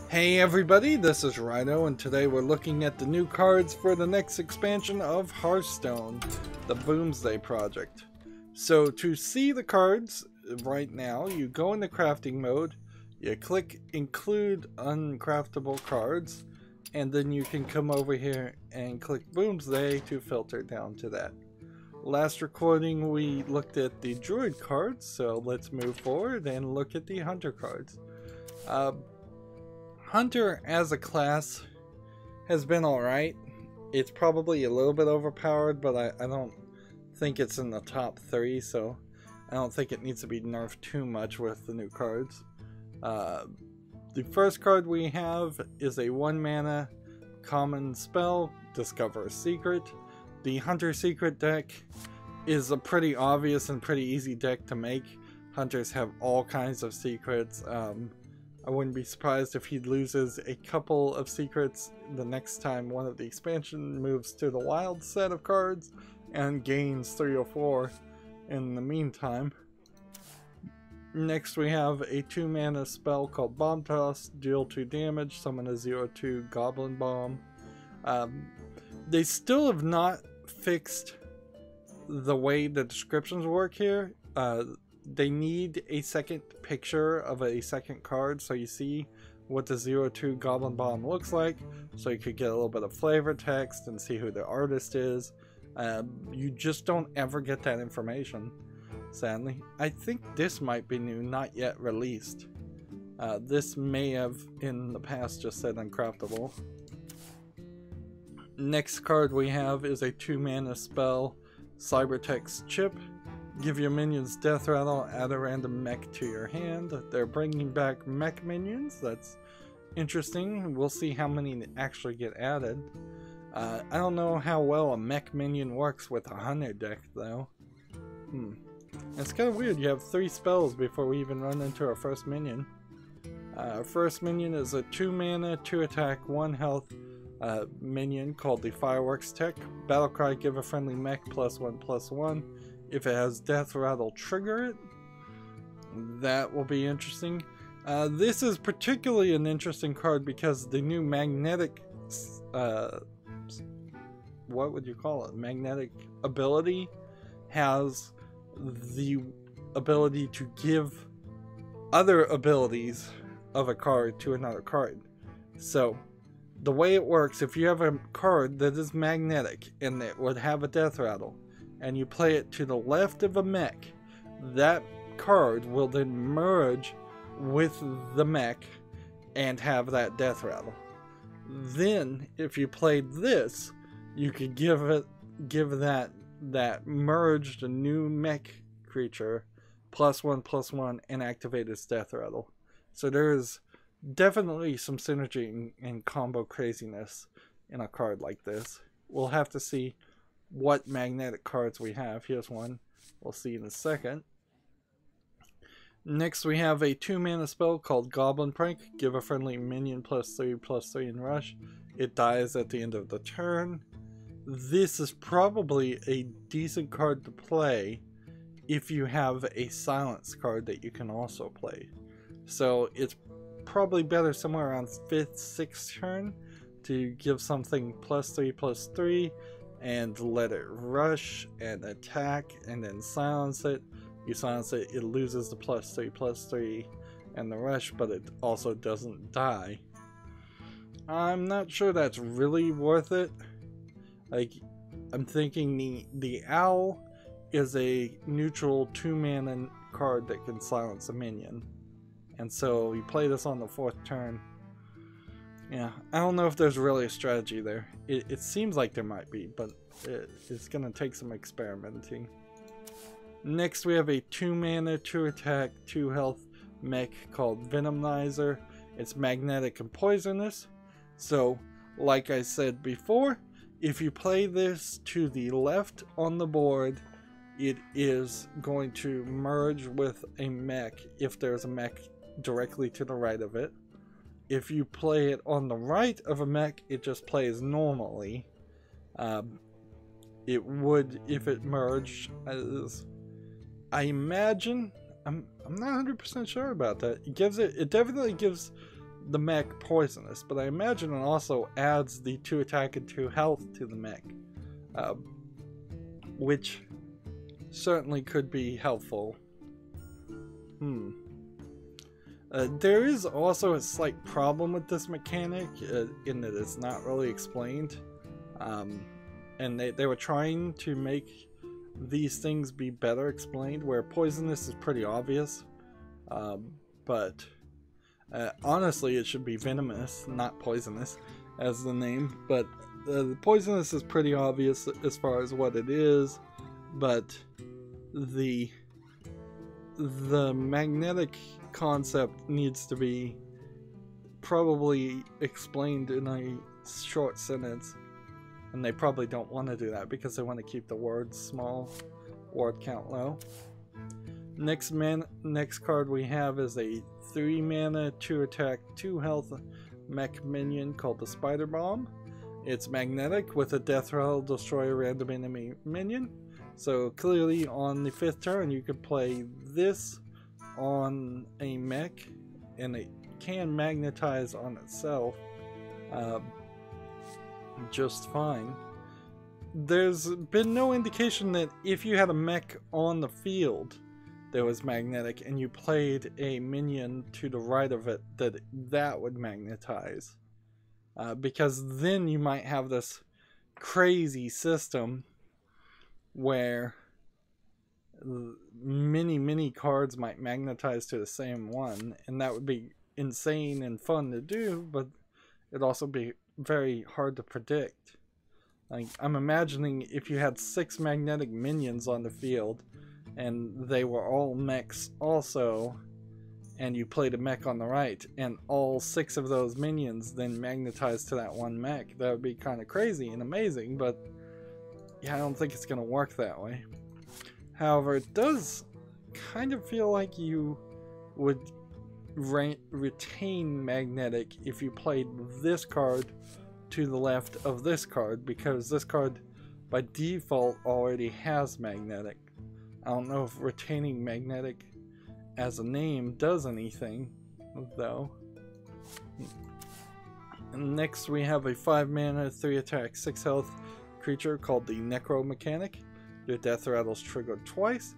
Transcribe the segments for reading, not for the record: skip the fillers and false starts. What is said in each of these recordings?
Hey everybody, this is Rydo, and today we're looking at the new cards for the next expansion of Hearthstone, the Boomsday project. So to see the cards right now, you go into crafting mode, you click include uncraftable cards, and then you can come over here and click Boomsday to filter down to that. Last recording we looked at the Druid cards, so let's move forward and look at the Hunter cards. Hunter as a class has been alright. It's probably a little bit overpowered, but I don't think it's in the top 3, so I don't think it needs to be nerfed too much with the new cards. The first card we have is a 1 mana common spell, Discover a Secret. The Hunter Secret deck is a pretty obvious and pretty easy deck to make. Hunters have all kinds of secrets. I wouldn't be surprised if he loses a couple of secrets the next time one of the expansion moves to the wild set of cards and gains 3 or 4 in the meantime. Next we have a 2 mana spell called Bomb Toss, deal 2 damage, summon a 0/2 Goblin Bomb. They still have not fixed the way the descriptions work here. They need a second picture of a second card so you see what the 0/2 Goblin Bomb looks like, so you could get a little bit of flavor text and see who the artist is. You just don't ever get that information, sadly. I think this might be new, not yet released. This may have in the past just said uncraftable. Next card we have is a 2 mana spell, Cybertext Chip. Give your minions Death Rattle, add a random mech to your hand. They're bringing back mech minions. That's interesting. We'll see how many actually get added. I don't know how well a mech minion works with a Hunter deck though. It's kind of weird. You have 3 spells before we even run into our first minion. Our first minion is a 2 mana, 2 attack, 1 health minion called the Fireworks Tech. Battlecry, give a friendly mech +1/+1. If it has Death Rattle, trigger it. That will be interesting. This is particularly an interesting card because the new magnetic, what would you call it? Magnetic ability has the ability to give other abilities of a card to another card. So the way it works, if you have a card that is magnetic and it would have a Death Rattle, and you play it to the left of a mech, that card will then merge with the mech and have that Death Rattle. Then if you played this, you could give that merged new mech creature +1/+1 and activate its Death Rattle. So there's definitely some synergy and combo craziness in a card like this. We'll have to see what magnetic cards we have. Here's one. We'll see in a second. Next we have a 2 mana spell called Goblin Prank. Give a friendly minion +3/+3 in rush. It dies at the end of the turn. This is probably a decent card to play if you have a silence card that you can also play. So it's probably better somewhere around 5th, 6th turn to give something +3/+3 and let it rush and attack and then silence it. You silence it, it loses the +3/+3 and the rush, but it also doesn't die. I'm not sure that's really worth it. Like, I'm thinking the owl is a neutral 2 mana card that can silence a minion, and so you play this on the 4th turn. Yeah, I don't know if there's really a strategy there. It seems like there might be, but it's going to take some experimenting. Next we have a 2 mana, 2 attack, 2 health mech called Venomizer. It's magnetic and poisonous. So, like I said before, if you play this to the left on the board, it is going to merge with a mech if there's a mech directly to the right of it. If you play it on the right of a mech, it just plays normally. It would if it merged, as I imagine. I'm not 100% sure about that. It definitely gives the mech poisonous, but I imagine it also adds the 2 attack and 2 health to the mech, which certainly could be helpful. There is also a slight problem with this mechanic in that it's not really explained, and they were trying to make these things be better explained, where poisonous is pretty obvious, but honestly it should be venomous, not poisonous as the name, but the poisonous is pretty obvious as far as what it is, but the magnetic concept needs to be probably explained in a short sentence, and they probably don't want to do that because they want to keep the words small, word count low. Next card we have is a 3 mana, 2 attack, 2 health mech minion called the Spider Bomb. It's magnetic with a death rattle, destroy a random enemy minion. So clearly on the 5th turn you could play this on a mech, and it can magnetize on itself just fine. There's been no indication that if you had a mech on the field that was magnetic and you played a minion to the right of it, that would magnetize, because then you might have this crazy system where many cards might magnetize to the same one, and that would be insane and fun to do, but it'd also be very hard to predict. Like, I'm imagining if you had 6 magnetic minions on the field and they were all mechs also, and you played a mech on the right, and all 6 of those minions then magnetized to that one mech. That would be kind of crazy and amazing, but yeah, I don't think it's going to work that way. However, it does kind of feel like you would retain magnetic if you played this card to the left of this card, because this card by default already has magnetic. I don't know if retaining magnetic as a name does anything, though. And next we have a 5 mana, 3 attack, 6 health creature called the Necro Mechanic. Your death rattles triggered twice.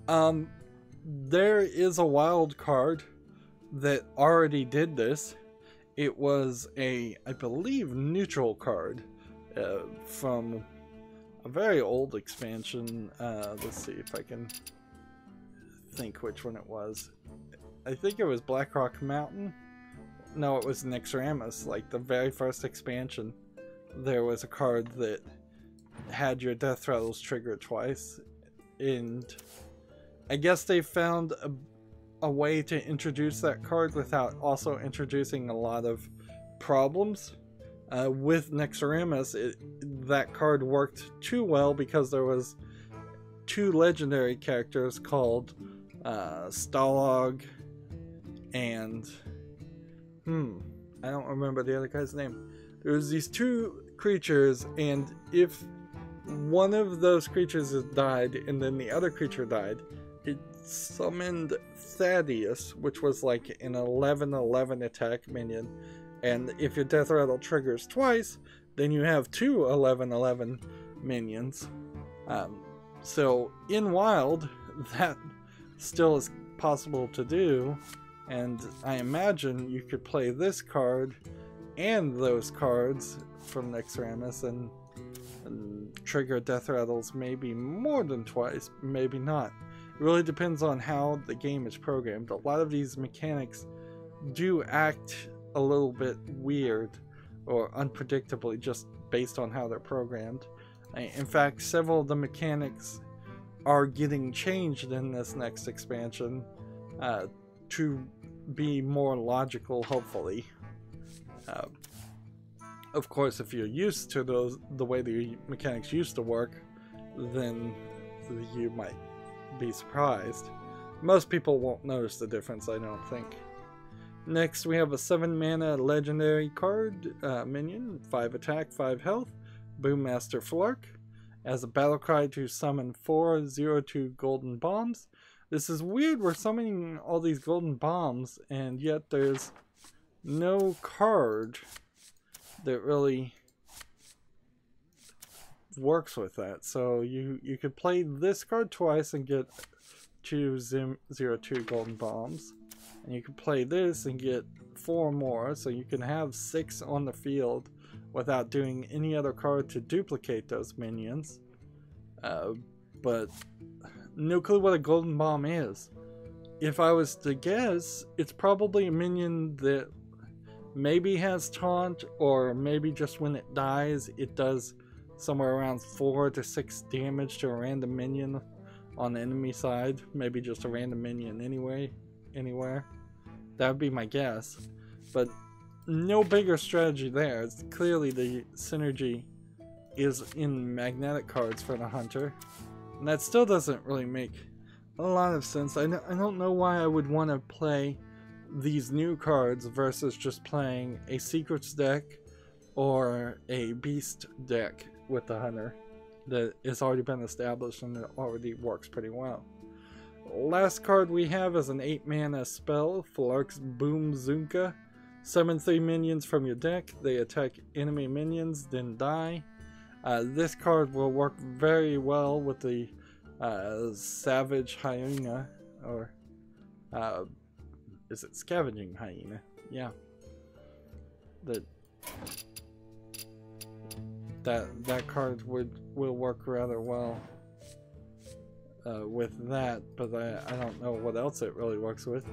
There is a wild card that already did this. It was a, I believe, neutral card from a very old expansion. Let's see if I can think which one it was. I think it was Blackrock Mountain. No, it was Nixramas, like the very first expansion. There was a card that had your death rattles triggered twice, and I guess they found a way to introduce that card without also introducing a lot of problems. With Nixramas, that card worked too well because there was 2 legendary characters called Stalog and I don't remember the other guy's name. There was these 2 creatures, and if one of those creatures had died and then the other creature died, it summoned Thaddeus, which was like an 11/11 attack minion, and if your death rattle triggers twice, then you have 2 11/11 minions. So in Wild, that still is possible to do, and I imagine you could play this card and those cards from Nixramas and trigger death rattles maybe more than twice, maybe not. It really depends on how the game is programmed. A lot of these mechanics do act a little bit weird or unpredictably just based on how they're programmed. In fact, several of the mechanics are getting changed in this next expansion to be more logical, hopefully. Of course, if you're used to the way the mechanics used to work, then you might be surprised. Most people won't notice the difference, I don't think. Next, we have a 7 mana legendary card minion, 5 attack, 5 health, Boommaster Flark. As a battle cry to summon 4 0/2 golden bombs. This is weird, we're summoning all these golden bombs, and yet there's no card that really works with that. So you could play this card twice and get 2 0-2 golden bombs, and you could play this and get 4 more, so you can have 6 on the field without doing any other card to duplicate those minions. But no clue what a golden bomb is. If I was to guess, it's probably a minion that maybe has taunt, or maybe just when it dies it does somewhere around 4 to 6 damage to a random minion on the enemy side. Maybe just a random minion anywhere. That would be my guess. But no bigger strategy there. It's clearly the synergy is in magnetic cards for the hunter. And that still doesn't really make a lot of sense. I don't know why I would want to play these new cards versus just playing a secrets deck or a beast deck with the hunter that has already been established and it already works pretty well. Last card we have is an 8-mana spell, Flark's Boomsday. Summon 3 minions from your deck. They attack enemy minions, then die. This card will work very well with the Savage Hyena, or is it Scavenging Hyena? Yeah. That card will work rather well with that, but I don't know what else it really works with.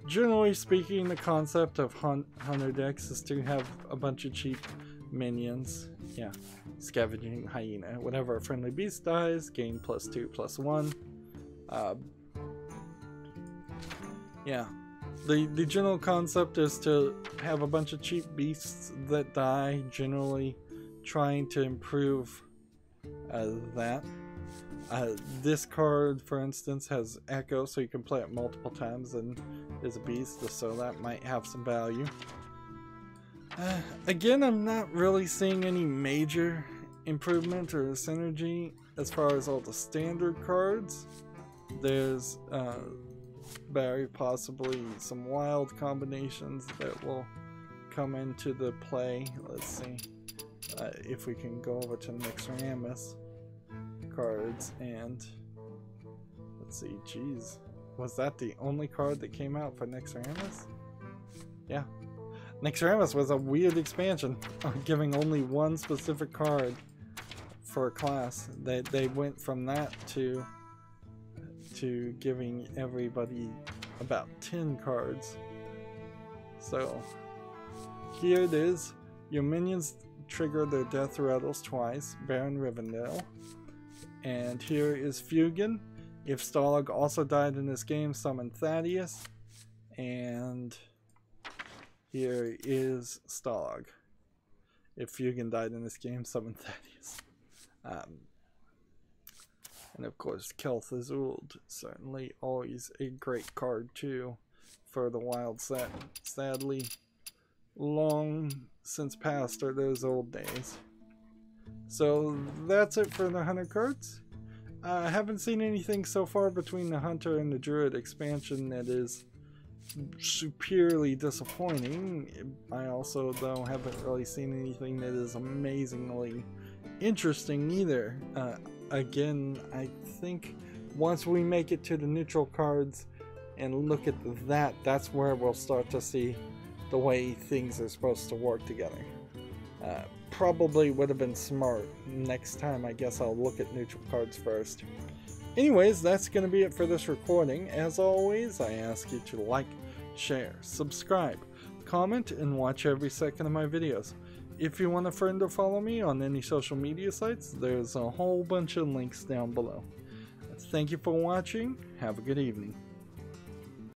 Generally speaking, the concept of hunter decks is to have a bunch of cheap minions. Yeah, Scavenging Hyena. Whenever a friendly beast dies, gain +2/+1. Yeah, the general concept is to have a bunch of cheap beasts that die, generally trying to improve that. This card, for instance, has Echo, so you can play it multiple times and is a beast, so that might have some value. Again, I'm not really seeing any major improvement or synergy as far as all the standard cards. There's very possibly some wild combinations that will come into the play. Let's see if we can go over to Nyxramus cards, and let's see. Geez, was that the only card that came out for Nyxramus? Yeah, Nyxramus was a weird expansion, giving only one specific card for a class. They went from that to giving everybody about 10 cards. So here it is. Your minions trigger their death rattles twice. Baron Rivendell. And here is Fugan. If Stalag also died in this game, summon Thaddeus. And here is Stalag. If Fugan died in this game, summon Thaddeus. And of course, Kel'Thuzad, certainly always a great card too for the wild set. Sadly, long since past are those old days. So that's it for the Hunter cards. I haven't seen anything so far between the Hunter and the Druid expansion that is superiorly disappointing. I also, though, haven't really seen anything that is amazingly interesting either. Again, I think once we make it to the neutral cards and look at that, that's where we'll start to see the way things are supposed to work together. Probably would have been smart. Next time, I guess I'll look at neutral cards first. Anyways, that's going to be it for this recording. As always, I ask you to like, share, subscribe, comment, and watch every second of my videos. If you want a friend to follow me on any social media sites, there's a whole bunch of links down below. Thank you for watching. Have a good evening.